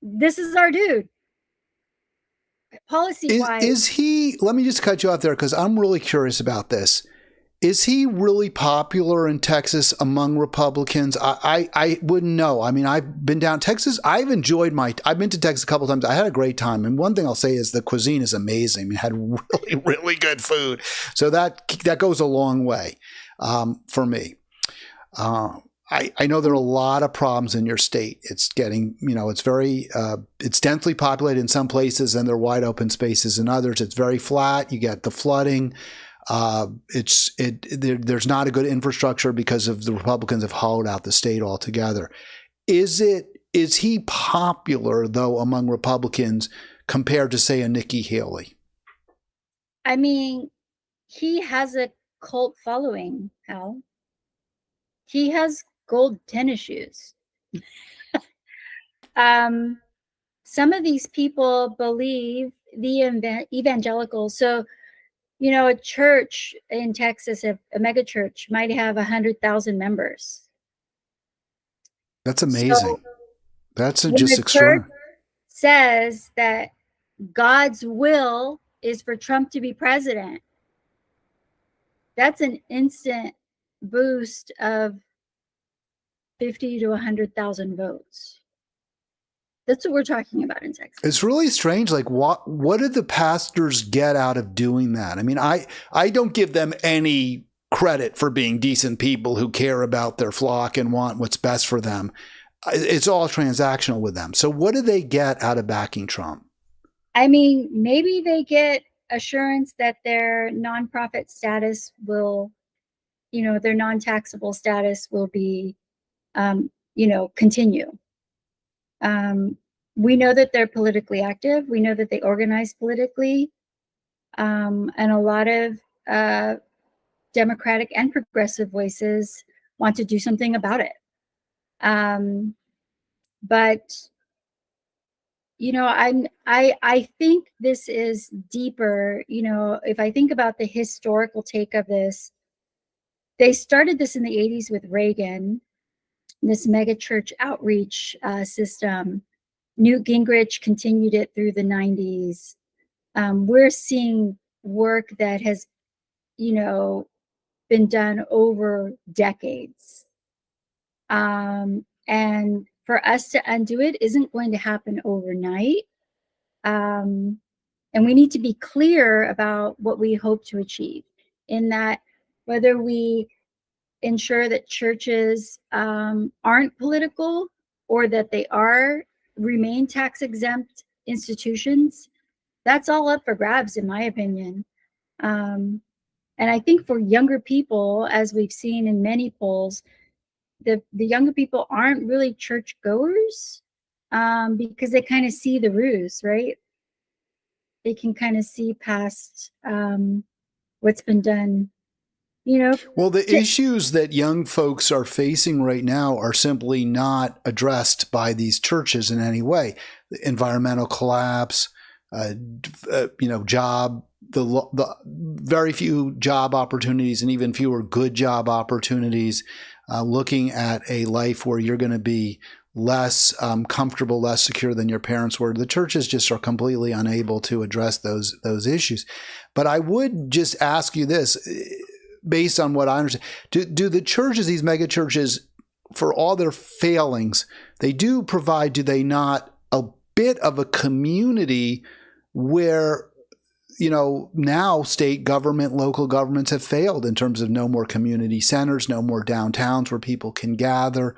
[SPEAKER 2] This is our dude. Policy wise,
[SPEAKER 1] is he, let me just cut you off there because I'm really curious about this. Is he really popular in Texas among Republicans? I wouldn't know. I mean, I've been down Texas. I've been to Texas a couple of times. I had a great time. And one thing I'll say is the cuisine is amazing. It had really, really good food. So that goes a long way for me. I know there are a lot of problems in your state. It's getting, it's very, it's densely populated in some places, and there are wide open spaces in others. It's very flat. You get the flooding. There's not a good infrastructure because of the Republicans have hollowed out the state altogether. Is he popular though among Republicans compared to, say, a Nikki Haley?
[SPEAKER 2] I mean, he has a cult following, Al. He has gold tennis shoes. Some of these people believe the evangelicals. So, a church in Texas, a mega church, might have 100,000 members.
[SPEAKER 1] That's amazing. So that's just
[SPEAKER 2] the church says that God's will is for Trump to be president. That's an instant boost of 50 to 100,000 votes. That's what we're talking about in Texas.
[SPEAKER 1] It's really strange. Like, what did the pastors get out of doing that? I mean, I don't give them any credit for being decent people who care about their flock and want what's best for them. It's all transactional with them. So what do they get out of backing Trump?
[SPEAKER 2] I mean, maybe they get assurance that their nonprofit status will, their non-taxable status will be, continue. We know that they're politically active. We know that they organize politically. And a lot of Democratic and progressive voices want to do something about it. But I think this is deeper. If I think about the historical take of this, they started this in the 80s with Reagan, this mega church outreach system. Newt Gingrich continued it through the 90s. We're seeing work that has, been done over decades. And for us to undo it isn't going to happen overnight. And we need to be clear about what we hope to achieve, in that whether we ensure that churches aren't political, or that they remain tax exempt institutions, that's all up for grabs, in my opinion. And I think for younger people, as we've seen in many polls, the younger people aren't really church goers, because they kind of see the ruse, right? They can kind of see past what's been done.
[SPEAKER 1] Well, the issues that young folks are facing right now are simply not addressed by these churches in any way. The environmental collapse, job, the very few job opportunities, and even fewer good job opportunities. Looking at a life where you're going to be less comfortable, less secure than your parents were. The churches just are completely unable to address those issues. But I would just ask you this, based on what I understand, do the churches, these mega churches, for all their failings, they do provide, do they not, a bit of a community where, now state government, local governments have failed in terms of no more community centers, no more downtowns where people can gather.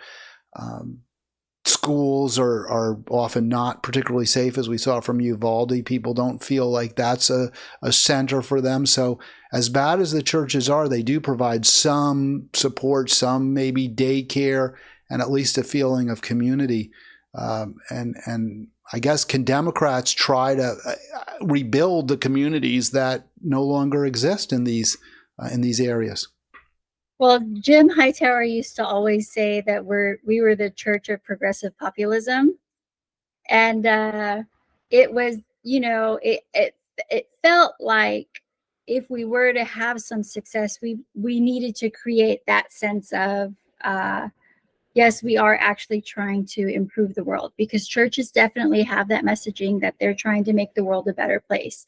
[SPEAKER 1] Schools are often not particularly safe, as we saw from Uvalde. People don't feel like that's a center for them. So as bad as the churches are, they do provide some support, some maybe daycare, and at least a feeling of community. And I guess, can Democrats try to rebuild the communities that no longer exist in these areas?
[SPEAKER 2] Well, Jim Hightower used to always say that we were the church of progressive populism, and it was, it felt like if we were to have some success, we needed to create that sense of yes, we are actually trying to improve the world, because churches definitely have that messaging that they're trying to make the world a better place,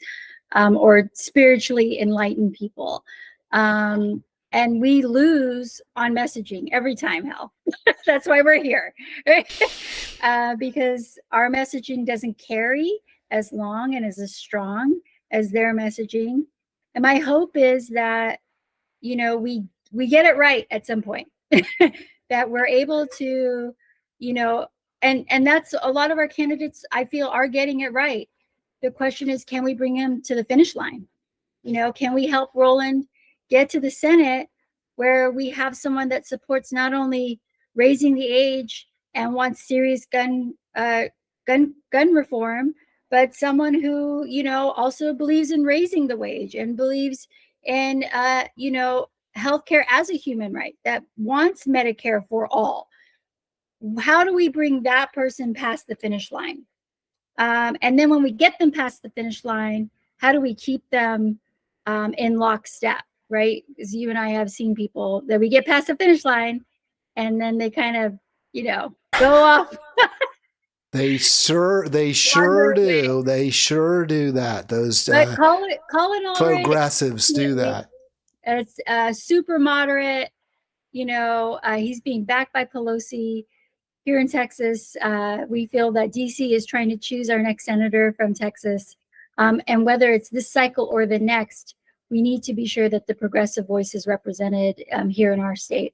[SPEAKER 2] or spiritually enlighten people. And we lose on messaging every time, Hal. That's why we're here. Because our messaging doesn't carry as long and as strong as their messaging. And my hope is that, we get it right at some point. That we're able to, and that's a lot of our candidates, I feel, are getting it right. The question is, can we bring them to the finish line? Can we help Roland get to the Senate, where we have someone that supports not only raising the age and wants serious gun reform, but someone who, also believes in raising the wage and believes in, healthcare as a human right, that wants Medicare for all. How do we bring that person past the finish line? And then when we get them past the finish line, how do we keep them in lockstep, right? Because you and I have seen people that we get past the finish line and then they kind of, go off.
[SPEAKER 1] They sure do. They sure do that. Those
[SPEAKER 2] call it all
[SPEAKER 1] progressives
[SPEAKER 2] right.
[SPEAKER 1] Do that.
[SPEAKER 2] It's super moderate. He's being backed by Pelosi. Here in Texas, we feel that DC is trying to choose our next senator from Texas. And whether it's this cycle or the next, we need to be sure that the progressive voice is represented here in our state.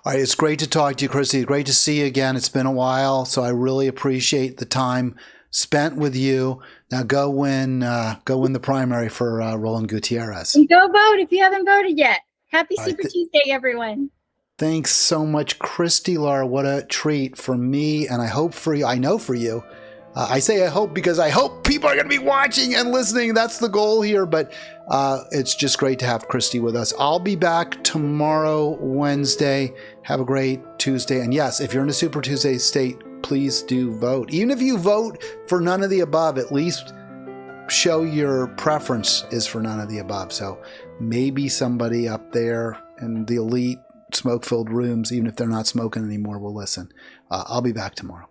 [SPEAKER 1] All right, it's great to talk to you, Kristi. Great to see you again. It's been a while, so I really appreciate the time spent with you. Now go win the primary for Roland Gutierrez.
[SPEAKER 2] And go vote if you haven't voted yet. Happy Super Tuesday, everyone.
[SPEAKER 1] Thanks so much, Kristi Lara. What a treat for me, and I hope for you. I know for you. I say I hope because I hope people are going to be watching and listening. That's the goal here, but it's just great to have Kristi with us. I'll be back tomorrow, Wednesday. Have a great Tuesday. And yes, if you're in a Super Tuesday state, please do vote. Even if you vote for none of the above, at least show your preference is for none of the above. So maybe somebody up there in the elite smoke-filled rooms, even if they're not smoking anymore, will listen. I'll be back tomorrow.